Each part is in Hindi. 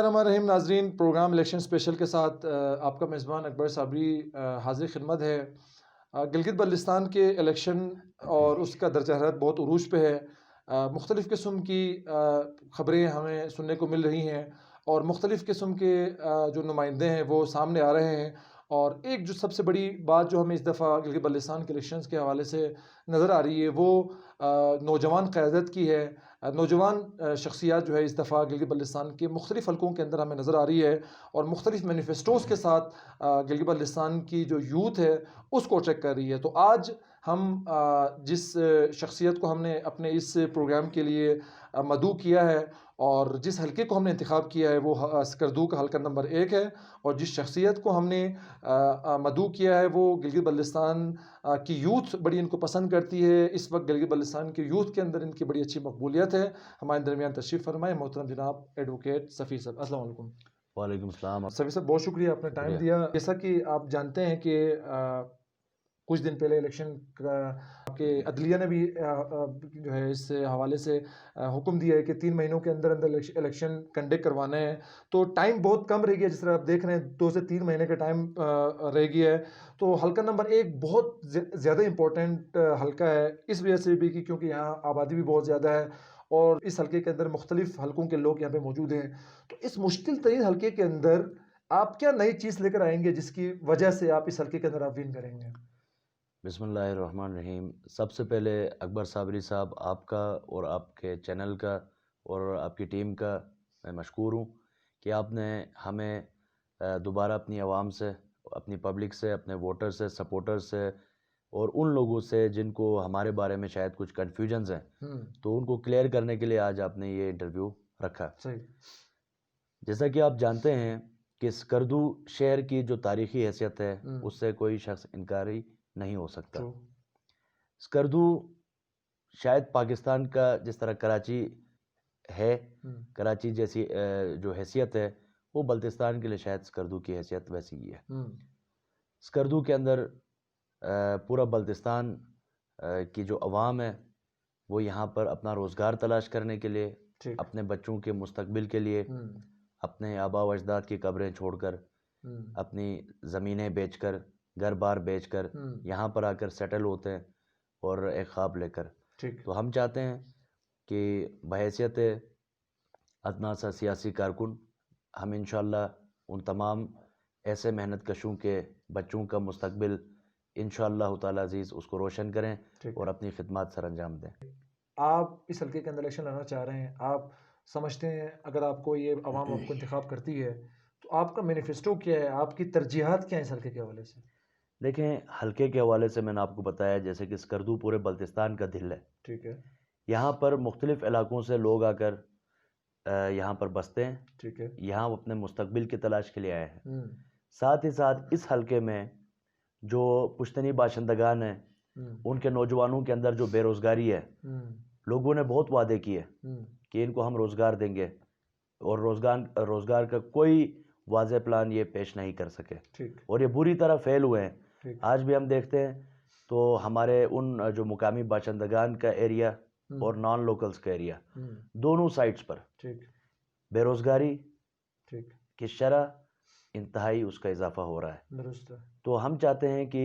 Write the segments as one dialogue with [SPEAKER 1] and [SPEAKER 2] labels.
[SPEAKER 1] बिस्मिल्लाहिर्रहमानिर्रहीम। नाजरीन, प्रोग्राम इलेक्शन स्पेशल के साथ आपका मेज़बान अकबर साबरी हाज़िर खिदमत है। गिलगित बल्तिस्तान के इलेक्शन और उसका दर्जा हरारत बहुत उरूज पे है। मुख्तलिफ़ किस्म की ख़बरें हमें सुनने को मिल रही हैं और मुख्तलिफ़ किस्म के जो नुमाइंदे हैं वो सामने आ रहे हैं। और एक जो सबसे बड़ी बात जो हमें इस दफ़ा गिलगित बल्तिस्तान के इलेक्शंस के हवाले से नज़र आ रही है वो नौजवान क़यादत की है। नौजवान शख्सियत जो है इस दफ़ा गिलगित बल्तिस्तान के मुख्तलिफ़ हलकों के अंदर हमें नज़र आ रही है और मुख्तलिफ़ मैनिफेस्टोज़ के साथ गिलगित बल्तिस्तान की जो यूथ है उसको अट्रैक्ट कर रही है। तो आज हम जिस शख्सियत को हमने अपने इस प्रोग्राम के लिए मदऊ किया है और जिस हलके को हमने इंतखाब किया है वो स्कर्दू का हलका नंबर 1 है। और जिस शख्सियत को हमने मदऊ किया है वो गिलगित बल्तिस्तान की यूथ बड़ी इनको पसंद करती है। इस वक्त गिलगित बल्तिस्तान के यूथ के अंदर इनकी बड़ी अच्छी मकबूलियत है। हमारे दरमियान तशरीफ़ फरमाएं मोहतरम जनाब एडवोकेट सफ़ी साहब। अस्सलाम वालेकुम।
[SPEAKER 2] वालेकुम सलाम।
[SPEAKER 1] सफ़ी साहब, बहुत शुक्रिया आपने टाइम
[SPEAKER 2] शुक्रिया।
[SPEAKER 1] दिया। जैसा कि आप जानते हैं कि कुछ दिन पहले इलेक्शन का आपके अदलिया ने भी जो है इस हवाले से हुक्म दिया है कि 3 महीनों के अंदर अंदर इलेक्शन कंडक्ट करवाना है। तो टाइम बहुत कम रह गया, जिस तरह आप देख रहे हैं 2 से 3 महीने का टाइम रह गया है। तो हल्का नंबर 1 बहुत ज़्यादा इम्पोर्टेंट हल्का है इस वजह से भी कि क्योंकि यहाँ आबादी भी बहुत ज़्यादा है और इस हल्के के अंदर मुख्तलिफ हलकों के लोग यहाँ पे मौजूद हैं। तो इस मुश्किल तरीन हल्के के अंदर आप क्या नई चीज़ लेकर आएंगे जिसकी वजह से आप इस हल्के के अंदर आप विन करेंगे?
[SPEAKER 2] बिस्मिल्लाहिर्रहमानिर्रहीम। सबसे पहले अकबर साबरी साहब, आपका और आपके चैनल का और आपकी टीम का मैं मशकूर हूँ कि आपने हमें दोबारा अपनी आवाम से, अपनी पब्लिक से, अपने वोटर से, सपोर्टर से और उन लोगों से जिनको हमारे बारे में शायद कुछ कन्फ्यूजन्स हैं, तो उनको क्लियर करने के लिए आज आपने ये इंटरव्यू रखा।
[SPEAKER 1] सही।
[SPEAKER 2] जैसा कि आप जानते हैं कि स्कर्दू शहर की जो तारीख़ी हैसियत है उससे कोई शख्स इनकारी नहीं हो सकता।
[SPEAKER 1] ट्रू।
[SPEAKER 2] स्कर्दू शायद पाकिस्तान का जिस तरह कराची है, कराची जैसी जो हैसियत है वो बल्तिस्तान के लिए शायद स्कर्दू की हैसियत वैसी ही है। स्कर्दू के अंदर पूरा बल्तिस्तान की जो अवाम है वो यहाँ पर अपना रोज़गार तलाश करने के लिए, अपने बच्चों के मुस्तकबिल के लिए, अपने आबा व अजदाद की कब्रें छोड़कर, अपनी ज़मीनें बेचकर, घर बार बेचकर यहाँ पर आकर सेटल होते हैं और एक ख्वाब लेकर। तो हम चाहते हैं कि बहैसियत अदना सा सियासी कारकुन हम इंशाअल्लाह उन तमाम ऐसे मेहनत कशों के बच्चों का मुस्तकबिल इंशाअल्लाह ताला अज़ीज़ उसको रोशन करें और अपनी खिदमत सर अंजाम दें।
[SPEAKER 1] आप इस हल्के के अंदर इलेक्शन लड़ना चाह रहे हैं, आप समझते हैं अगर आपको ये आवाम आपको इंतखाब करती है तो आपका मैनिफेस्टो क्या है, आपकी तरजीहात क्या है इस हल्के के हवाले से?
[SPEAKER 2] देखें, हल्के के हवाले से मैंने आपको बताया जैसे कि स्कर्दू पूरे बल्तिस्तान का दिल है।
[SPEAKER 1] ठीक है।
[SPEAKER 2] यहाँ पर मुख्तलिफ़ इलाकों से लोग आकर यहाँ पर बसते हैं।
[SPEAKER 1] ठीक है।
[SPEAKER 2] यहाँ वो अपने मुस्तकबिल की तलाश के लिए आए हैं। साथ ही साथ इस हल्के में जो पुश्तनी बाशिंदगान हैं उनके नौजवानों के अंदर जो बेरोज़गारी है, लोगों ने बहुत वादे किए कि इनको हम रोज़गार देंगे और रोज़गार का कोई वाज़ेह प्लान ये पेश नहीं कर सके और ये बुरी तरह फेल हुए हैं। आज भी हम देखते हैं तो हमारे उन जो मुकामी बाशिंदगान का एरिया और नॉन लोकल्स का एरिया दोनों साइड्स पर बेरोज़गारी की शरह इंतहाई उसका इजाफा हो रहा है।
[SPEAKER 1] दुरुस्त है।
[SPEAKER 2] तो हम चाहते हैं कि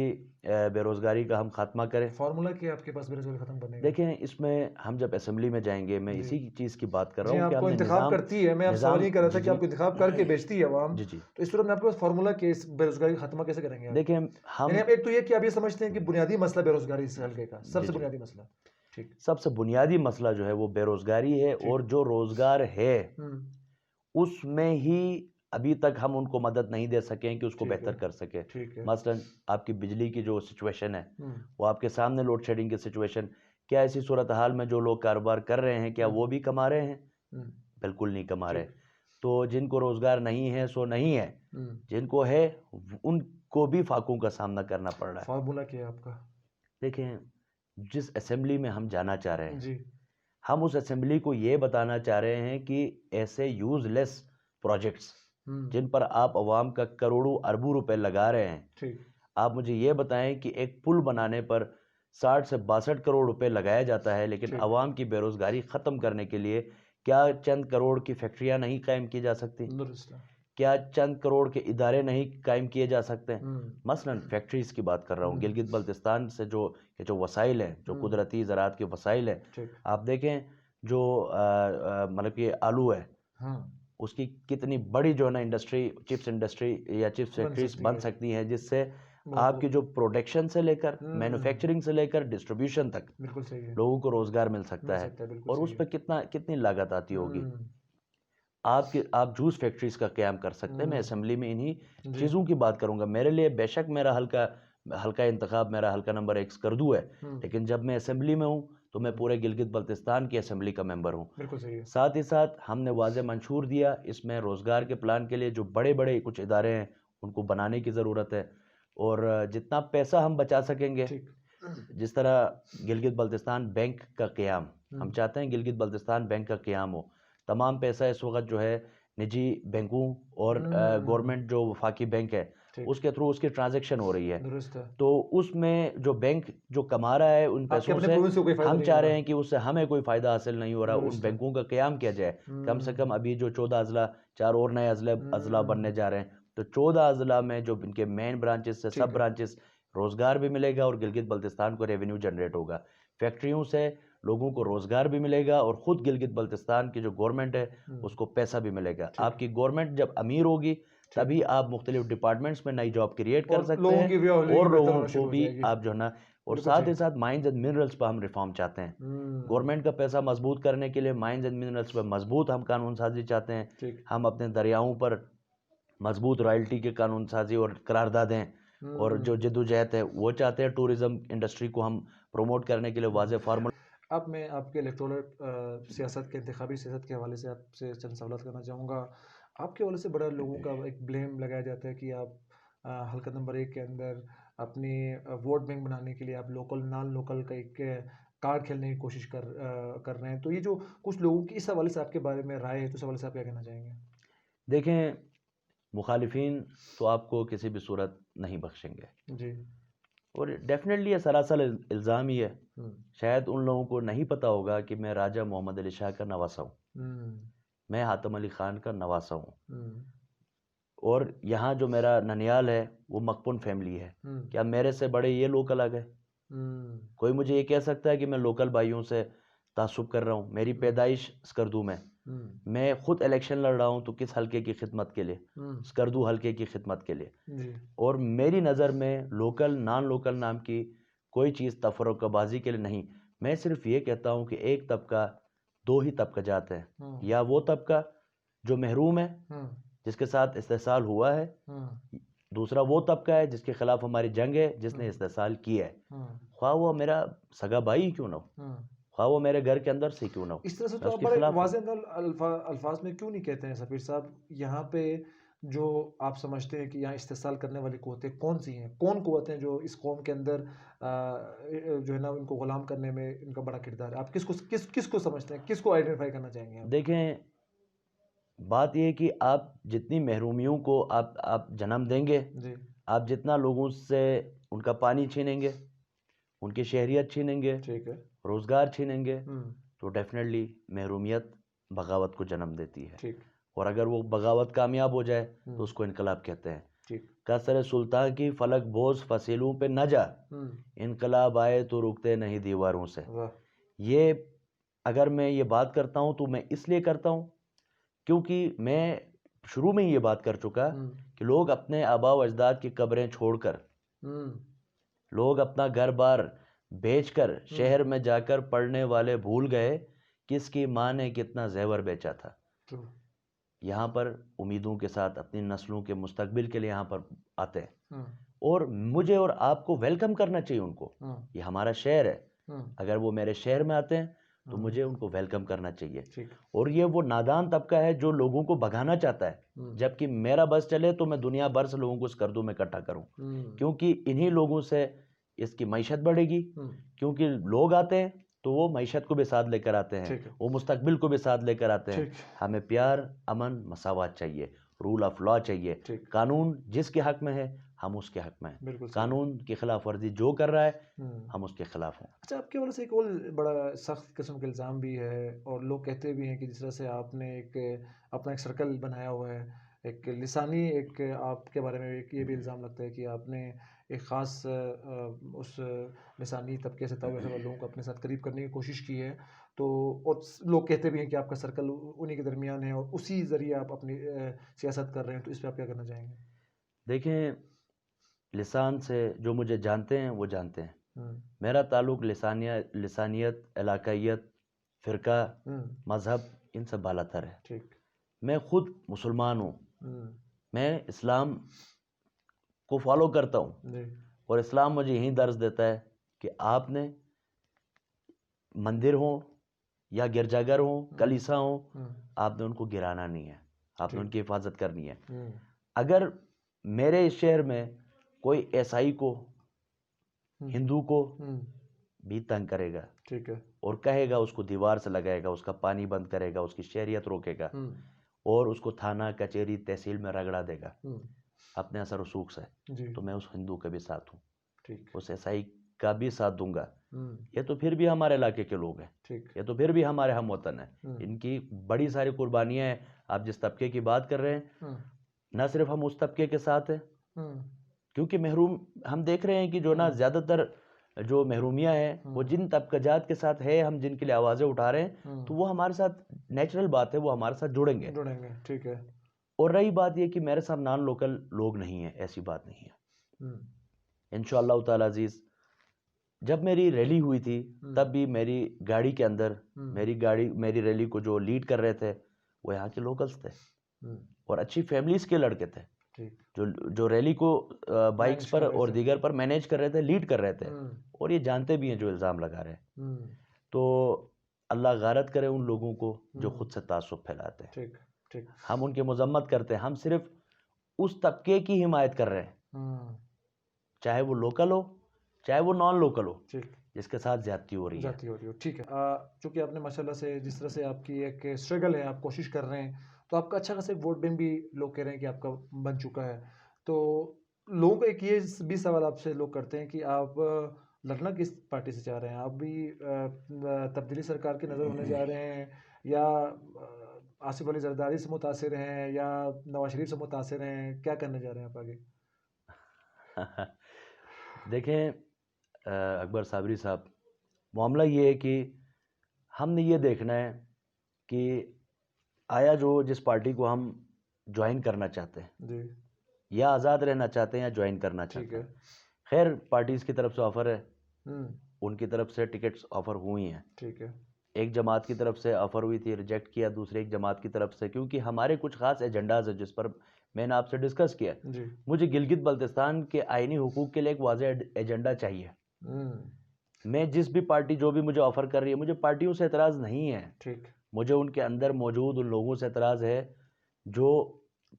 [SPEAKER 2] बेरोज़गारी का हम खात्मा करें।
[SPEAKER 1] फार्मूला क्या है आपके पास बेरोज़गारी खत्म करने का?
[SPEAKER 2] देखें, इसमें हम जब असेंबली में जाएंगे, मैं इसी चीज़ की बात कर
[SPEAKER 1] जी,
[SPEAKER 2] रहा हूँ कि
[SPEAKER 1] आपको
[SPEAKER 2] हमने
[SPEAKER 1] इंतखाब करती है। मैं आप सवाल ये कर रहा था कि आपको इंतखाब करके भेजती है अवाम,
[SPEAKER 2] जी जी।
[SPEAKER 1] तो इस सूरत में आपके पास फार्मूला क्या है, इस बेरोज़गारी का खात्मा कैसे करेंगे आप?
[SPEAKER 2] देखें,
[SPEAKER 1] यानी आप एक तो ये कि आप ये समझते हैं कि बुनियादी मसला बेरोज़गारी इस हल्के का सबसे बुनियादी मसला। ठीक।
[SPEAKER 2] सबसे बुनियादी मसला जो है वो बेरोज़गारी है और जो रोज़गार है उसमें ही अभी तक हम उनको मदद नहीं दे सके कि उसको बेहतर कर सके। मसलन आपकी बिजली की जो सिचुएशन है वो आपके सामने, लोड शेडिंग की सिचुएशन, क्या ऐसी सूरत हाल में जो लोग कारोबार कर रहे हैं क्या वो भी कमा रहे हैं? बिल्कुल नहीं कमा रहे। तो जिनको रोज़गार नहीं है सो नहीं है, जिनको है उनको भी फाकों का सामना करना पड़ रहा है।
[SPEAKER 1] फार्मूला क्या है आपका?
[SPEAKER 2] देखें, जिस असेंबली में हम जाना चाह रहे हैं
[SPEAKER 1] जी,
[SPEAKER 2] हम उस असेंबली को ये बताना चाह रहे हैं कि ऐसे यूजलेस प्रोजेक्ट्स जिन पर आप अवाम का करोड़ों अरबों रुपए लगा रहे हैं, आप मुझे ये बताएं कि एक पुल बनाने पर 60 से 62 करोड़ रुपए लगाया जाता है, लेकिन अवाम की बेरोज़गारी ख़त्म करने के लिए क्या चंद करोड़ की फैक्ट्रियां नहीं कायम की जा सकती?
[SPEAKER 1] दुरुस्त है।
[SPEAKER 2] क्या चंद करोड़ के इदारे नहीं कायम किए जा सकते हैं?
[SPEAKER 1] हम्म
[SPEAKER 2] मसलन फैक्ट्रीज की बात कर रहा हूँ।
[SPEAKER 1] हम्म
[SPEAKER 2] गिलगित बल्तिस्तान से जो वसाइल हैं, जो
[SPEAKER 1] हम्म
[SPEAKER 2] कुदरती ज़राअत के वसाइल हैं,
[SPEAKER 1] ठीक।
[SPEAKER 2] आप देखें जो मतलब कि आलू है,
[SPEAKER 1] हाँ
[SPEAKER 2] उसकी कितनी बड़ी जो है ना इंडस्ट्री, चिप्स इंडस्ट्री या चिप्स
[SPEAKER 1] बन
[SPEAKER 2] फैक्ट्रीज
[SPEAKER 1] सकती
[SPEAKER 2] बन
[SPEAKER 1] है।
[SPEAKER 2] सकती हैं, जिससे
[SPEAKER 1] बहुत
[SPEAKER 2] आपकी जो प्रोडक्शन से लेकर
[SPEAKER 1] हम्म
[SPEAKER 2] मैन्युफैक्चरिंग से लेकर डिस्ट्रीब्यूशन तक
[SPEAKER 1] बिल्कुल सही है।
[SPEAKER 2] लोगों को रोजगार मिल
[SPEAKER 1] मिल
[SPEAKER 2] सकता है।
[SPEAKER 1] सकता है, बिल्कुल
[SPEAKER 2] और उस
[SPEAKER 1] सही
[SPEAKER 2] पर
[SPEAKER 1] है।
[SPEAKER 2] कितनी लागत आती होगी।
[SPEAKER 1] हम्म
[SPEAKER 2] आप जूस फैक्ट्रीज का क्याम कर सकते हैं। मैं
[SPEAKER 1] हम्म
[SPEAKER 2] असेंबली में इन्हीं
[SPEAKER 1] जी।
[SPEAKER 2] चीज़ों की बात करूंगा। मेरे लिए बेशक मेरा हल्का इंतखाब, मेरा हल्का नंबर 1 स्कर्दू है, लेकिन जब मैं असेंबली में हूँ तो मैं पूरे गिलगित बल्तिस्तान की असेंबली का मेंबर हूँ।
[SPEAKER 1] बिल्कुल सही है।
[SPEAKER 2] साथ ही साथ हमने वाज़े मंशूर दिया, इसमें रोज़गार के प्लान के लिए जो बड़े बड़े कुछ इदारे हैं उनको बनाने की ज़रूरत है। और जितना पैसा हम बचा सकेंगे,
[SPEAKER 1] ठीक।
[SPEAKER 2] जिस तरह गिलगित बल्तिस्तान बैंक का क़याम, हम
[SPEAKER 1] हम्म
[SPEAKER 2] चाहते हैं गिलगित बल्तिस्तान बैंक का क़याम हो। तमाम पैसा इस वक्त जो है निजी बैंकों और
[SPEAKER 1] हम्म
[SPEAKER 2] गवर्नमेंट जो वफाकी बैंक है
[SPEAKER 1] ठीक।
[SPEAKER 2] उसके थ्रू उसकी ट्रांजैक्शन हो रही है।
[SPEAKER 1] दुरुस्त है।
[SPEAKER 2] तो उसमें जो बैंक जो कमा रहा है उन
[SPEAKER 1] आपके
[SPEAKER 2] पैसों
[SPEAKER 1] अपने
[SPEAKER 2] से,
[SPEAKER 1] प्रोविंस को कोई फायदा
[SPEAKER 2] हम
[SPEAKER 1] नहीं
[SPEAKER 2] चाह
[SPEAKER 1] हो
[SPEAKER 2] रहे
[SPEAKER 1] रहा।
[SPEAKER 2] हैं कि उससे हमें कोई फ़ायदा हासिल नहीं हो रहा। उन
[SPEAKER 1] दुरुस्त है।
[SPEAKER 2] बैंकों का क़याम किया जाए। कम से कम अभी जो 14 अज़ला, 4 और नए अज़ला बनने जा रहे हैं, तो 14 अज़ला में जो इनके मेन ब्रांचेस से
[SPEAKER 1] ठीक
[SPEAKER 2] सब
[SPEAKER 1] है।
[SPEAKER 2] ब्रांचेस, रोज़गार भी मिलेगा और गिलगित बल्तिस्तान को रेवेन्यू जनरेट होगा। फैक्ट्रियों से लोगों को रोज़गार भी मिलेगा और ख़ुद गिलगित बल्तिस्तान की जो गवर्नमेंट है उसको पैसा भी मिलेगा।
[SPEAKER 1] ठीक।
[SPEAKER 2] आपकी गवर्नमेंट जब अमीर होगी तभी आप मुख्तलिफ डिपार्टमेंट्स में नई जॉब क्रिएट कर
[SPEAKER 1] और
[SPEAKER 2] सकते
[SPEAKER 1] लोगों
[SPEAKER 2] हैं
[SPEAKER 1] की भी
[SPEAKER 2] और
[SPEAKER 1] बेहतर
[SPEAKER 2] लोगों
[SPEAKER 1] होना
[SPEAKER 2] को
[SPEAKER 1] शुरू हो
[SPEAKER 2] भी
[SPEAKER 1] जाएगी।
[SPEAKER 2] आप जो है ना, और
[SPEAKER 1] बिल्कुल
[SPEAKER 2] साथ ही
[SPEAKER 1] सही।
[SPEAKER 2] साथ माइंस एंड मिनरल्स पर हम रिफॉर्म चाहते हैं। गवर्नमेंट का पैसा मजबूत करने के लिए माइंस एंड मिनरल्स पर मजबूत हम कानून साजी चाहते हैं।
[SPEAKER 1] ठीक।
[SPEAKER 2] हम अपने दरियाओं पर मजबूत रॉयल्टी के कानून साजी और करारदादें और जो जद्दोजहद है वो चाहते हैं। टूरिज्म इंडस्ट्री को हम प्रमोट करने के लिए वाज़े फार्मूला।
[SPEAKER 1] अब मैं आपके इलेक्टोरल सियासत के, इंतखाबी सियासत के हवाले से आपसे चंद सवाल करना चाहूँगा। आपके हवाले से बड़ा लोगों का एक ब्लेम लगाया जाता है कि आप हल्का नंबर 1 के अंदर अपनी वोट बैंक बनाने के लिए आप लोकल नॉन लोकल का एक कार्ड खेलने की कोशिश कर रहे हैं। तो ये जो कुछ लोगों की इस हवाले से आपके बारे में राय है, तो इस हवाले से आप क्या कहना चाहेंगे?
[SPEAKER 2] देखें, मुखालिफिन तो आपको किसी भी सूरत नहीं बख्शेंगे
[SPEAKER 1] जी।
[SPEAKER 2] और डेफिनेटली ये सरासर इल्ज़ाम ही है।
[SPEAKER 1] हम्म
[SPEAKER 2] शायद उन लोगों को नहीं पता होगा कि मैं राजा मोहम्मद अली शाह का नवासा हूँ,
[SPEAKER 1] हम्म
[SPEAKER 2] मैं हातम अली ख़ान का नवासा हूँ।
[SPEAKER 1] हम्म
[SPEAKER 2] और यहाँ जो मेरा ननियाल है वो मकपुन फैमिली है।
[SPEAKER 1] हम्म
[SPEAKER 2] क्या मेरे से बड़े ये लोग अलग है?
[SPEAKER 1] हम्म
[SPEAKER 2] कोई मुझे ये कह सकता है कि मैं लोकल भाइयों से तासुब कर रहा हूँ? मेरी पैदाइश स्कर्दू में, मैं ख़ुद इलेक्शन लड़ रहा हूँ तो किस हल्के की खिदमत के लिए? स्कर्दू हल्के की खिदमत के लिए।
[SPEAKER 1] जी।
[SPEAKER 2] और मेरी नज़र में लोकल नॉन लोकल नाम की कोई चीज़ तफर्रुक़बाज़ी के लिए नहीं। मैं सिर्फ ये कहता हूँ कि एक तबका, दो ही तबका जाते हैं, या वो तबका जो महरूम है जिसके साथ इस्तेसाल हुआ है, दूसरा वो तबका है जिसके खिलाफ हमारी जंग है, जिसने इस्तेसाल किया है, ख्वाह वो मेरा सगा भाई क्यों ना हो, ख्वाह वो मेरे घर के अंदर से क्यों ना हो,
[SPEAKER 1] इस तरह से
[SPEAKER 2] मैं
[SPEAKER 1] तो आप
[SPEAKER 2] उसके
[SPEAKER 1] बड़े
[SPEAKER 2] खिलाफ हूँ।
[SPEAKER 1] वाज़ेह अल्फाज में क्यों नहीं कहते हैं सफ़ीर साहब? यहाँ पे जो आप समझते हैं कि यहाँ इस्तेसाल करने वाली क़ुव्वतें कौन सी हैं? कौन क़ुव्वतें हैं जो इस कौम के अंदर जो है ना इनको ग़ुलाम करने में इनका बड़ा किरदार है? आप किसको समझते हैं? किसको आइडेंटिफ़ाई करना चाहेंगे आप?
[SPEAKER 2] देखें, बात यह है कि आप जितनी महरूमियों को आप जन्म देंगे,
[SPEAKER 1] जी।
[SPEAKER 2] आप जितना लोगों से उनका पानी छीनेंगे, उनकी शहरियत छीनेंगे,
[SPEAKER 1] ठीक है।
[SPEAKER 2] रोज़गार छीनेंगे, तो डेफिनेटली महरूमियत बगावत को जन्म देती है।
[SPEAKER 1] ठीक।
[SPEAKER 2] और अगर वो बगावत कामयाब हो जाए तो उसको इनकलाब कहते हैं।
[SPEAKER 1] ठीक।
[SPEAKER 2] कसर सुल्तान की फलक बोझ फसीलों पे न जा, इनकलाब आए तो रुकते नहीं दीवारों से।
[SPEAKER 1] वाह।
[SPEAKER 2] ये अगर मैं ये बात करता हूँ तो मैं इसलिए करता हूँ क्योंकि मैं शुरू में ही ये बात कर चुका कि लोग अपने आबा व अजदाद की कब्रें छोड़कर, लोग अपना घर बार बेचकर शहर में जाकर पढ़ने वाले भूल गए किसकी माँ ने कितना ज़ेवर बेचा था। यहाँ पर उम्मीदों के साथ अपनी नस्लों के मुस्तकबिल के लिए यहाँ पर आते हैं और मुझे और आपको वेलकम करना चाहिए उनको। ये हमारा शहर है, अगर वो मेरे शहर में आते हैं तो मुझे उनको वेलकम करना चाहिए। और ये वो नादान तबका है जो लोगों को भगाना चाहता है, जबकि मेरा बस चले तो मैं दुनिया भर से लोगों को स्कर्दू में इकट्ठा करूं, क्योंकि इन्हीं लोगों से इसकी मईशत बढ़ेगी। क्योंकि लोग आते हैं तो वो मईशत को भी साथ लेकर आते हैं, वो मुस्तकबिल को भी साथ लेकर आते हैं। हमें प्यार, अमन, मसावत चाहिए, रूल ऑफ लॉ चाहिए। कानून जिसके हक में है हम उसके हक में हैं।
[SPEAKER 1] बिल्कुल सही।
[SPEAKER 2] कानून की खिलाफ वर्जी जो कर रहा है
[SPEAKER 1] हम्म।
[SPEAKER 2] हम उसके खिलाफ हैं।
[SPEAKER 1] अच्छा, आपके हवाले से एक और बड़ा सख्त किस्म का इल्ज़ाम भी है और लोग कहते भी हैं कि जिस तरह से आपने एक अपना एक सर्कल बनाया हुआ है, एक लिसानी एक आपके बारे में एक ये भी इल्ज़ाम लगता है कि आपने एक ख़ास उस लिसानी तबके से ताल्लुक़ रखने वाले लोगों को अपने साथ करीब करने की कोशिश की है। तो और लोग कहते भी हैं कि आपका सर्कल उन्हीं के दरमियान है और उसी ज़रिए आप अपनी सियासत कर रहे हैं, तो इस पे आप क्या कहना चाहेंगे?
[SPEAKER 2] देखें, लिसान से जो मुझे जानते हैं वो जानते हैं।
[SPEAKER 1] हम्म।
[SPEAKER 2] मेरा ताल्लुक़ लिसानियत, इलाकाइयत, फ़िरका,
[SPEAKER 1] हम्म।
[SPEAKER 2] मज़हब इन सब बालातर है।
[SPEAKER 1] ठीक।
[SPEAKER 2] मैं ख़ुद मुसलमान हूँ।
[SPEAKER 1] हम्म।
[SPEAKER 2] मैं इस्लाम को फॉलो करता हूँ
[SPEAKER 1] जी।
[SPEAKER 2] और इस्लाम मुझे यही दर्स देता है कि आपने मंदिर हो या गिरजाघर हो, कलीसा हो, आपने उनको गिराना नहीं है, आपने
[SPEAKER 1] ठीक।
[SPEAKER 2] उनकी हिफाजत करनी है।
[SPEAKER 1] हम्म।
[SPEAKER 2] अगर मेरे इस शहर में कोई ईसाई को, हिंदू को
[SPEAKER 1] हम्म।
[SPEAKER 2] भी तंग करेगा
[SPEAKER 1] ठीक है।
[SPEAKER 2] और कहेगा, उसको दीवार से लगाएगा, उसका पानी बंद करेगा, उसकी शहरियत रोकेगा और उसको थाना, कचहरी, तहसील में रगड़ा देगा अपने असर रसूख से,
[SPEAKER 1] जी।
[SPEAKER 2] तो मैं उस हिंदू के भी साथ हूँ,
[SPEAKER 1] ठीक।
[SPEAKER 2] उस ईसाई का भी साथ दूंगा। ये तो फिर भी हमारे इलाके के लोग हैं,
[SPEAKER 1] ठीक।
[SPEAKER 2] ये तो फिर भी हमारे हम वतन हैं। इनकी बड़ी सारी कुर्बानियां हैं। आप जिस तबके की बात कर रहे हैं, ना सिर्फ हम उस तबके के साथ हैं, क्योंकि महरूम हम देख रहे हैं कि जो ना ज़्यादातर जो महरूमियाँ हैं वो जिन तबकाजात के साथ है, हम जिनके लिए आवाज़ें उठा रहे हैं, तो वो हमारे साथ नेचुरल बात है, वो हमारे साथ जुड़ेंगे।
[SPEAKER 1] ठीक है।
[SPEAKER 2] और रही बात ये कि मेरे साथ नॉन लोकल लोग नहीं है, ऐसी बात नहीं है। इंशाअल्लाह ताला अजीज़, जब मेरी रैली हुई थी तब भी मेरी गाड़ी के अंदर मेरी रैली को जो लीड कर रहे थे वो यहाँ के लोकल्स थे और अच्छी फैमिलीज के लड़के थे, जो रैली को बाइक्स पर और दीगर पर मैनेज कर रहे थे, लीड कर रहे थे, और ये जानते भी हैं जो इल्ज़ाम लगा रहे हैं। तो अल्लाह गारत करे उन लोगों को जो खुद से तासुब फैलाते हैं।
[SPEAKER 1] ठीक। ठीक।
[SPEAKER 2] हम उनकी मजम्मत करते हैं, हम सिर्फ उस तबके की हिमायत कर रहे हैं, चाहे वो लोकल हो चाहे वो नॉन लोकल हो, जिसके साथ ज्यादती हो रही है।
[SPEAKER 1] ठीक है। चूंकि आपने माशाल्लाह से जिस तरह से आपकी एक स्ट्रगल है, आप कोशिश कर रहे हैं, तो आपका अच्छा खासा वोट बैंक भी लोग कह रहे हैं कि आपका बन चुका है। तो लोगों को एक ये भी सवाल आपसे लोग करते हैं कि आप लड़ना किस पार्टी से चाह रहे हैं? आप भी तब्दीली सरकार की नज़र होने जा रहे हैं, या आसिफ अली जरदारी से मुतासिर हैं, या नवाज शरीफ से मुतासिर हैं? क्या करने जा रहे हैं आप आगे?
[SPEAKER 2] देखें अकबर साबरी साहब, मामला ये है कि हमने ये देखना है कि आया जो जिस पार्टी को हम ज्वाइन करना चाहते हैं
[SPEAKER 1] जी।
[SPEAKER 2] या आज़ाद रहना चाहते हैं या ज्वाइन करना चाहते हैं, खैर पार्टीज़ की तरफ से ऑफ़र है, उनकी तरफ से टिकट्स ऑफ़र हुई हैं।
[SPEAKER 1] ठीक है।
[SPEAKER 2] एक जमात की तरफ से ऑफ़र हुई थी, रिजेक्ट किया, दूसरी एक जमात की तरफ से, क्योंकि हमारे कुछ ख़ास एजेंडाज़ हैं जिस पर मैंने आपसे डिस्कस किया। मुझे गिलगित बल्तिस्तान के आइनी हुकूक के लिए एक वाज़ेह एजेंडा चाहिए। मैं जिस भी पार्टी जो भी मुझे ऑफ़र कर रही है, मुझे पार्टियों से एतराज़ नहीं है,
[SPEAKER 1] ठीक।
[SPEAKER 2] मुझे उनके अंदर मौजूद उन लोगों से एतराज़ है जो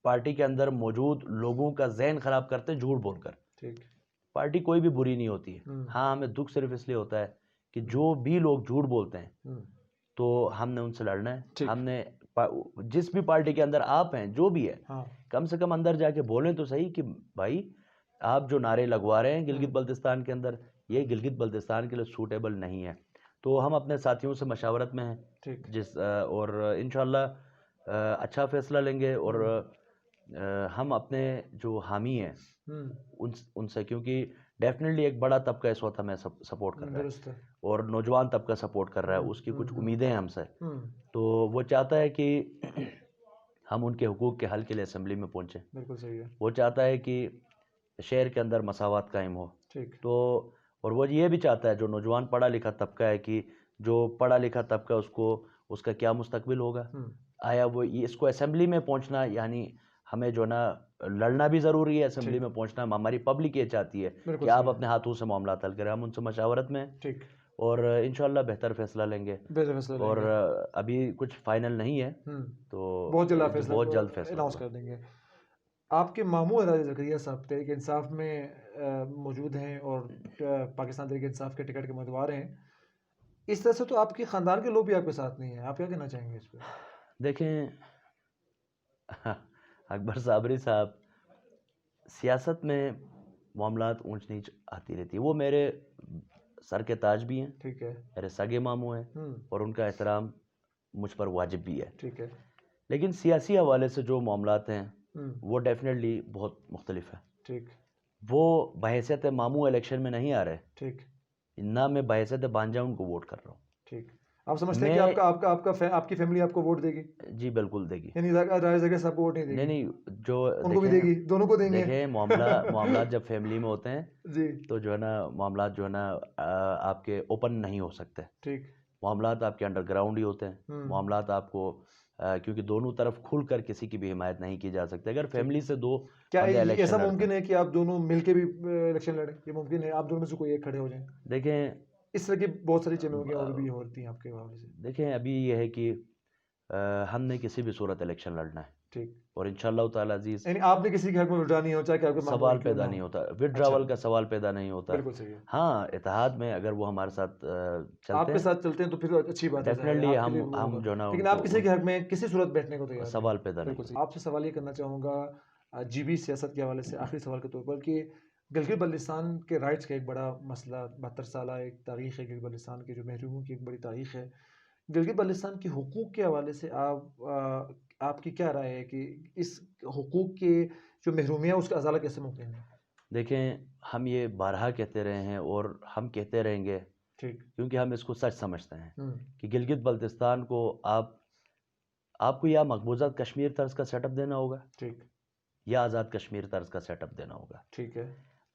[SPEAKER 2] पार्टी के अंदर मौजूद लोगों का ज़हन ख़राब करते हैं झूठ बोलकर।
[SPEAKER 1] ठीक।
[SPEAKER 2] पार्टी कोई भी बुरी नहीं होती है। हाँ, हमें दुख सिर्फ इसलिए होता है कि जो भी लोग झूठ बोलते हैं तो हमने उनसे लड़ना है। हमने जिस भी पार्टी के अंदर आप हैं, जो भी है, कम से कम अंदर जाके बोलें तो सही कि भाई आप जो नारे लगवा रहे हैं गिलगित बल्तिस्तान के अंदर, ये गिलगित बल्तिस्तान के लिए सूटेबल नहीं है। तो हम अपने साथियों से मशावरत में हैं और इंशाअल्लाह अच्छा फैसला लेंगे और हम अपने जो हामी हैं उनसे, क्योंकि डेफिनेटली एक बड़ा तबका इस वक्त हमें सपोर्ट कर रहा है और नौजवान तबका सपोर्ट कर रहा है, उसकी कुछ उम्मीदें हैं हमसे। तो वो चाहता है कि हम उनके हुकूक के हल के लिए असेंबली में पहुँचें।
[SPEAKER 1] बिल्कुल सही है।
[SPEAKER 2] वो चाहता है कि शहर के अंदर मसावत कायम हो। तो और वो ये भी चाहता है, जो नौजवान पढ़ा लिखा तबका है, कि जो पढ़ा लिखा तबका उसका क्या मुस्तकबिल होगा। आया वो इसको असेंबली में पहुंचना, यानी हमें जो ना लड़ना भी ज़रूरी है, असेंबली में पहुंचना हमारी पब्लिक ये चाहती है कि आप अपने हाथों से मामला हल करें। हम उनसे मशावरत में और इंशाअल्लाह बेहतर फैसला लेंगे। और अभी कुछ फाइनल नहीं है, तो बहुत जल्द फैसला
[SPEAKER 1] अनाउंस कर देंगे। आपके मामू हरारी ज़करिया साहब तहरीक इंसाफ में मौजूद हैं और पाकिस्तान तहरीक इंसाफ के टिकट के उम्मीदवार हैं। इस तरह से तो आपके ख़ानदान के लोग भी आपके साथ नहीं हैं, आप क्या कहना चाहेंगे इस पर?
[SPEAKER 2] देखें अकबर साबरी साहब, सियासत में मामलात ऊंच नीच आती रहती है। वो मेरे सर के ताज भी हैं,
[SPEAKER 1] ठीक है।
[SPEAKER 2] मेरे सगे मामू हैं और उनका एहतराम मुझ पर वाजिब भी है।
[SPEAKER 1] ठीक है।
[SPEAKER 2] लेकिन सियासी हवाले से जो मामलात हैं
[SPEAKER 1] हम्म।
[SPEAKER 2] वो डेफिनेटली बहुत मुख्तलिफ है।
[SPEAKER 1] ठीक।
[SPEAKER 2] वो बहैसियत मामू इलेक्शन में नहीं आ रहे,
[SPEAKER 1] ठीक।
[SPEAKER 2] ना मैं बहैसियत भांजा उनको वोट कर रहा हूँ।
[SPEAKER 1] ठीक। आप समझते हैं कि
[SPEAKER 2] मैं
[SPEAKER 1] आपकी फैमिली आपको वोट देगी,
[SPEAKER 2] जी बिल्कुल देगी।
[SPEAKER 1] यानी राय जगह सबको वोट नहीं
[SPEAKER 2] नहीं
[SPEAKER 1] देगी?
[SPEAKER 2] नहीं, जो
[SPEAKER 1] उनको भी देगी, दोनों को देंगे।
[SPEAKER 2] देखें मामलात जब फैमिली में होते हैं
[SPEAKER 1] जी।
[SPEAKER 2] तो जो है ना मामलात जो है ना आपके ओपन नहीं हो सकते।
[SPEAKER 1] ठीक।
[SPEAKER 2] मामलात आपके अंडरग्राउंड ही होते हैं।
[SPEAKER 1] हम्म।
[SPEAKER 2] मामलात आपको क्योंकि दोनों तरफ खुलकर किसी की भी हिमायत नहीं की जा सकती। अगर फैमिली से दो
[SPEAKER 1] क्या
[SPEAKER 2] बंदे इलेक्शन
[SPEAKER 1] ऐसा
[SPEAKER 2] लड़ते
[SPEAKER 1] मुमकिन
[SPEAKER 2] हैं,
[SPEAKER 1] है कि आप दोनों मिलके भी इलेक्शन लड़ें? ये मुमकिन है, आप दोनों में से कोई एक खड़े हो जाए?
[SPEAKER 2] देखें
[SPEAKER 1] इस तरह की बहुत सारी चीज़ें और भी होती हैं आपके हवाले से।
[SPEAKER 2] देखें अभी ये है कि हमने किसी भी सूरत इलेक्शन लड़ना है
[SPEAKER 1] ठीक।
[SPEAKER 2] और इंशाल्लाह ताला अजीज
[SPEAKER 1] यानी आपने किसी के हक में विड्रा नहीं हो, चाहे आपके मामू
[SPEAKER 2] सवाल
[SPEAKER 1] क्यों
[SPEAKER 2] पैदा
[SPEAKER 1] ना
[SPEAKER 2] नहीं
[SPEAKER 1] हो।
[SPEAKER 2] होता,
[SPEAKER 1] अच्छा,
[SPEAKER 2] विड्रावल का सवाल पैदा नहीं होता।
[SPEAKER 1] बिल्कुल सही है।
[SPEAKER 2] हाँ, इत्तेहाद में अगर वो हमारे साथ चलते
[SPEAKER 1] आपके
[SPEAKER 2] हैं
[SPEAKER 1] साथ चलते हैं तो फिर अच्छी बात है,
[SPEAKER 2] डेफिनेटली
[SPEAKER 1] आपके लिए वो
[SPEAKER 2] हम
[SPEAKER 1] होगा।
[SPEAKER 2] जो ना
[SPEAKER 1] लेकिन आप किसी के हक में किसी सूरत बैठने को तैयार नहीं।
[SPEAKER 2] सवाल पैदा नहीं
[SPEAKER 1] बिल्कुल सही।
[SPEAKER 2] होता।
[SPEAKER 1] आपसे सवाल ये करना चाहूँगा जीबी सियासत के हवाले से, आखिरी सवाल के तौर पर, कि गिलगित बल्तिस्तान के राइट्स का एक बड़ा मसला, 72 साल एक तारीख है गिलगित बल्तिस्तान के, जो महरूमों की एक बड़ी तारीख है। गिलगित बल्तिस्तान के हुकूक के हवाले से आपकी क्या राय है कि इस हुकूक के जो महरूमियाँ उसका अजाला कैसे मुमकिन है?
[SPEAKER 2] देखें हम ये बारहा कहते रहे हैं और हम कहते रहेंगे,
[SPEAKER 1] ठीक।
[SPEAKER 2] क्योंकि हम इसको सच समझते हैं
[SPEAKER 1] हम्म।
[SPEAKER 2] कि गिलगित बल्तिस्तान को आपको या मकबूजा कश्मीर तर्ज का सेटअप देना होगा
[SPEAKER 1] ठीक।
[SPEAKER 2] या आज़ाद कश्मीर तर्ज का सेटअप देना होगा।
[SPEAKER 1] ठीक है।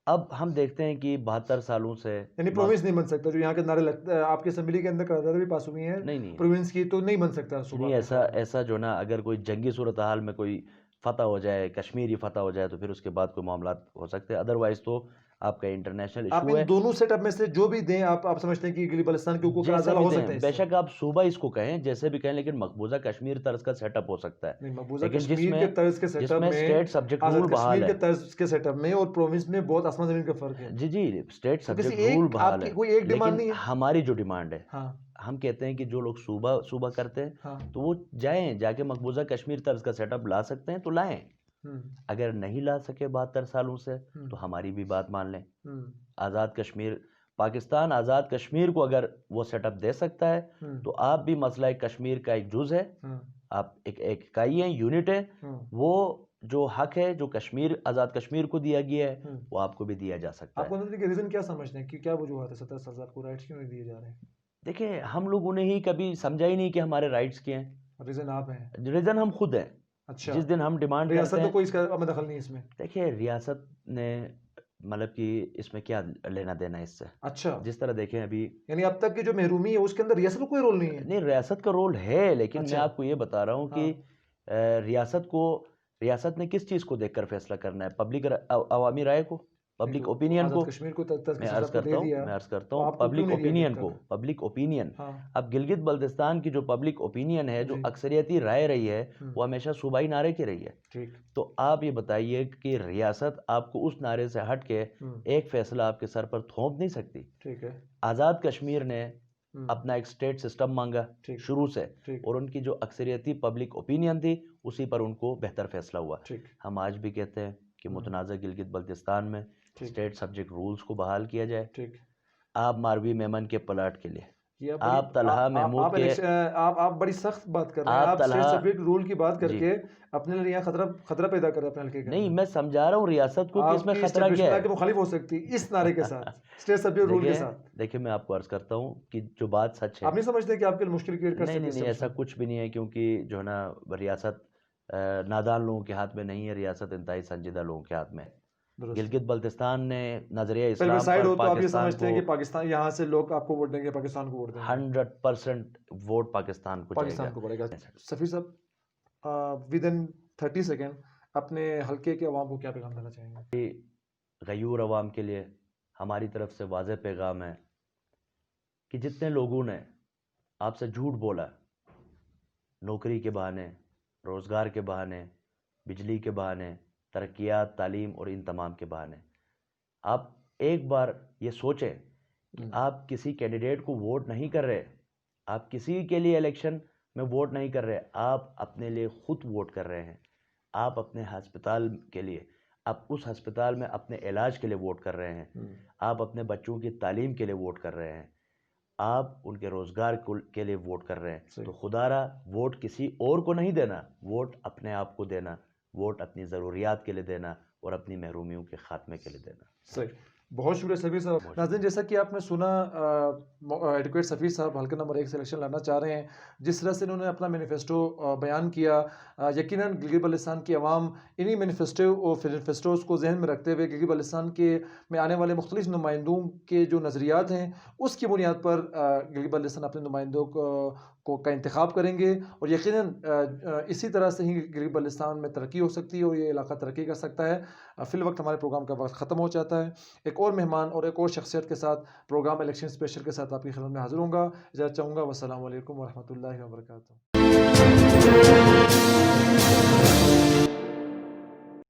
[SPEAKER 2] अब हम देखते हैं कि 72 सालों से
[SPEAKER 1] यानी प्रोविंस नहीं बन सकता, जो यहाँ के नारे लगता है आपके असेंबली के अंदर करार भी पास हुई हैं
[SPEAKER 2] नहीं
[SPEAKER 1] प्रोविंस की, तो नहीं बन सकता सूबा
[SPEAKER 2] नहीं,
[SPEAKER 1] में
[SPEAKER 2] ऐसा
[SPEAKER 1] ख्याल में।
[SPEAKER 2] ऐसा जो ना अगर कोई जंगी सूरत हाल में कोई फतह हो जाए, कश्मीर ही फतह हो जाए, तो फिर उसके बाद कोई मामला हो सकते हैं। अदरवाइज तो आपका इंटरनेशनल
[SPEAKER 1] आप
[SPEAKER 2] इशू
[SPEAKER 1] इन
[SPEAKER 2] है।
[SPEAKER 1] दोनों सेटअप में से जो भी दें, आप समझते हैं कि गिलगित बल्तिस्तान के हुकूक का
[SPEAKER 2] जैसे
[SPEAKER 1] अजाला
[SPEAKER 2] भी
[SPEAKER 1] हो सकता है
[SPEAKER 2] दें,
[SPEAKER 1] इससे?
[SPEAKER 2] बेशक आप सूबा इसको कहें, जैसे भी कहें, लेकिन मकबूजा कश्मीर तर्ज का सेटअप हो सकता है।
[SPEAKER 1] नहीं, मकबूजा
[SPEAKER 2] लेकिन
[SPEAKER 1] कश्मीर के तर्ज के सेटअप
[SPEAKER 2] जिसमें
[SPEAKER 1] में,
[SPEAKER 2] स्टेट सब्जेक्ट
[SPEAKER 1] आजाद
[SPEAKER 2] रूल बहाल
[SPEAKER 1] कश्मीर के
[SPEAKER 2] है।
[SPEAKER 1] तर्ज के सेटअप में और प्रोविंस में बहुत आसमान जमीन का फर्क है।
[SPEAKER 2] जी जी, स्टेट
[SPEAKER 1] तो किसी
[SPEAKER 2] सब्जेक्ट रूल
[SPEAKER 1] एक
[SPEAKER 2] बहाल
[SPEAKER 1] आपकी
[SPEAKER 2] है,
[SPEAKER 1] कोई एक डिमांड
[SPEAKER 2] लेकिन
[SPEAKER 1] नहीं है?
[SPEAKER 2] हमारी जो डिमांड है,
[SPEAKER 1] हाँ।
[SPEAKER 2] हम कहते हैं कि जो लोग सूबा सूबा करते हैं
[SPEAKER 1] हाँ।
[SPEAKER 2] तो वो जाके मकबूजा कश्मीर तर्ज का सेटअप ला सकते हैं तो लाएं। अगर नहीं ला सके 72 सालों से तो हमारी भी बात मान लें। आज़ाद कश्मीर, पाकिस्तान आज़ाद कश्मीर को अगर वो सेटअप दे सकता है तो आप भी मसला कश्मीर का एक जुज है, आप एक इकाई है, यूनिट है। वो जो हक है जो कश्मीर आज़ाद कश्मीर को दिया गया है वो आपको भी दिया जा सकता है।
[SPEAKER 1] आपको नजर रीजन क्या समझते हैं कि क्या वजूहत है 70 साल को राइट्स क्यों नहीं दिए जा रहे हैं?
[SPEAKER 2] देखिए हम लोगों ने ही कभी समझा ही नहीं कि हमारे राइट्स क्या हैं।
[SPEAKER 1] रीजन आप हैं?
[SPEAKER 2] रीजन हम खुद हैं।
[SPEAKER 1] अच्छा।
[SPEAKER 2] जिस दिन हम डिमांड
[SPEAKER 1] रियासत
[SPEAKER 2] करते
[SPEAKER 1] तो
[SPEAKER 2] हैं,
[SPEAKER 1] कोई इसका अब दखल नहीं है इसमें?
[SPEAKER 2] देखिए रियासत ने मतलब कि इसमें क्या लेना देना है इससे।
[SPEAKER 1] अच्छा।
[SPEAKER 2] जिस तरह देखें अभी,
[SPEAKER 1] यानी अब तक की जो महरूमी है उसके अंदर रियासत का कोई रोल नहीं है?
[SPEAKER 2] नहीं रियासत का रोल है, लेकिन मैं
[SPEAKER 1] अच्छा।
[SPEAKER 2] आपको ये बता रहा हूँ कि रियासत ने किस चीज़ को देखकर फैसला करना है? पब्लिक अवामी राय को, पब्लिक ओपिनियन को।
[SPEAKER 1] आजाद कश्मीर को
[SPEAKER 2] मैं अर्ज करता
[SPEAKER 1] तो
[SPEAKER 2] हूँ
[SPEAKER 1] आपको क्यों
[SPEAKER 2] पब्लिक
[SPEAKER 1] नहीं दिया
[SPEAKER 2] ओपिनियन
[SPEAKER 1] जब
[SPEAKER 2] को,
[SPEAKER 1] तक?
[SPEAKER 2] Public opinion.
[SPEAKER 1] हाँ।
[SPEAKER 2] अब गिलगित बल्तिस्तान की जो पब्लिक ओपिनियन है, जो
[SPEAKER 1] जी।
[SPEAKER 2] अक्सरियती राय रही है, वो हमेशा सूबाई नारे की रही है।
[SPEAKER 1] ठीक।
[SPEAKER 2] तो आप ये बताइए कि रियासत आपको उस नारे से हट के एक फैसला आपके सर पर थोप नहीं सकती।
[SPEAKER 1] ठीक है।
[SPEAKER 2] आज़ाद कश्मीर ने अपना एक स्टेट सिस्टम मांगा शुरू से, और उनकी जो अक्सरियती पब्लिक ओपिनियन थी उसी पर उनको बेहतर फैसला हुआ। हम आज भी कहते हैं कि मुतनाज़ा गिलगित बल्तिस्तान में स्टेट सब्जेक्ट रूल्स को बहाल किया जाए।
[SPEAKER 1] ठीक।
[SPEAKER 2] आप मारवी मेमन के प्लाट के लिए,
[SPEAKER 1] आप
[SPEAKER 2] आप तलहा महमूद के,
[SPEAKER 1] आप बड़ी सख्त बात कर रहे हैं। आप स्टेट सब्जेक्ट रूल की बात करके अपने लिए यहाँ खतरा पैदा कर रहे हैं अपने हल्के के
[SPEAKER 2] नहीं
[SPEAKER 1] अंदर।
[SPEAKER 2] मैं समझा रहा हूँ रियासत को कि इसमें खतरा क्या है।
[SPEAKER 1] के मुखालिफ हो सकती है इस नारे के साथ, स्टेट सब्जेक्ट रूल के साथ।
[SPEAKER 2] देखिए मैं आपको अर्ज करता हूँ कि जो बात सच है,
[SPEAKER 1] आप नहीं समझते कि आपके लिए मुश्किल क्रिएट कर सकती है?
[SPEAKER 2] नहीं ऐसा कुछ भी नहीं है, क्योंकि जो है ना रियासत नादान लोगों के हाथ में नहीं है, रियासत इंतहाई संजीदा लोगों के हाथ में। गिलगित बल्तिस्तान ने नजरिया इस्लाम
[SPEAKER 1] साइड हो
[SPEAKER 2] पर
[SPEAKER 1] तो आप ये
[SPEAKER 2] पाकिस्तान
[SPEAKER 1] समझते हैं
[SPEAKER 2] को
[SPEAKER 1] कि पाकिस्तान यहाँ से लोग आपको वोट देंगे, पाकिस्तान को वोट देंगे?
[SPEAKER 2] 100% वोट पाकिस्तान को
[SPEAKER 1] को पड़ेगा। सफीर साहब, विद इन 30 सेकेंड अपने हल्के के अवाम को क्या पैगाम देना चाहेंगे?
[SPEAKER 2] गयूर अवाम के लिए हमारी तरफ से वाज़ेह पैगाम है कि जितने लोगों ने आपसे झूठ बोला, नौकरी के बहाने, रोज़गार के बहाने, बिजली के बहाने, तरक्कियात, तालीम और इन तमाम के बहाने, आप एक बार ये सोचें कि आप किसी कैंडिडेट को वोट नहीं कर रहे, आप किसी के लिए इलेक्शन में वोट नहीं कर रहे, आप अपने लिए खुद वोट कर रहे हैं। आप अपने हस्पताल के लिए, आप उस अस्पताल में अपने इलाज के लिए वोट कर रहे हैं, आप अपने बच्चों की तालीम के लिए वोट कर रहे हैं, आप उनके रोज़गार के लिए वोट कर रहे हैं,
[SPEAKER 1] सही।
[SPEAKER 2] तो खुदारा वोट किसी और को नहीं देना, वोट अपने आप को देना, वोट अपनी ज़रूरियात के लिए देना और अपनी महरूमियों के ख़ात्मे के लिए देना।
[SPEAKER 1] सही। बहुत शुक्रिया सफ़ीर साहब।
[SPEAKER 2] बहुत
[SPEAKER 1] नाज़रीन, जैसा कि आपने सुना एडवोकेट सफ़ीर साहब हल्का नंबर 1 से इलेक्शन लड़ना चाह रहे हैं। जिस तरह से इन्होंने अपना मैनिफेस्टो बयान किया, यकीनन गिलगित बल्तिस्तान की आवाम इन्हीं मैनिफेस्टोज़ को ज़हन में रखते हुए गिलगित बल्तिस्तान के में आने वाले मुख्तलिफ नुमाइंदों के जो नज़रियात हैं, उसकी बुनियाद पर गिलगित बल्तिस्तान अपने नुमाइंदों का इंतखाब करेंगे और यकीनन इसी तरह से ही गिलगित बल्तिस्तान में तरक्की हो सकती है और ये इलाका तरक्की कर सकता है। फ़िलवक्त हमारे प्रोग्राम का वक्त ख़त्म हो जाता है। एक और मेहमान और एक और शख्सियत के साथ प्रोग्राम इलेक्शन स्पेशल के साथ आपकी खिदमत में हाज़िर होऊँगा। इजाज़त चाहूँगा। वस्सलामु अलैकुम वरहमतुल्लाहि वबरकातुहू।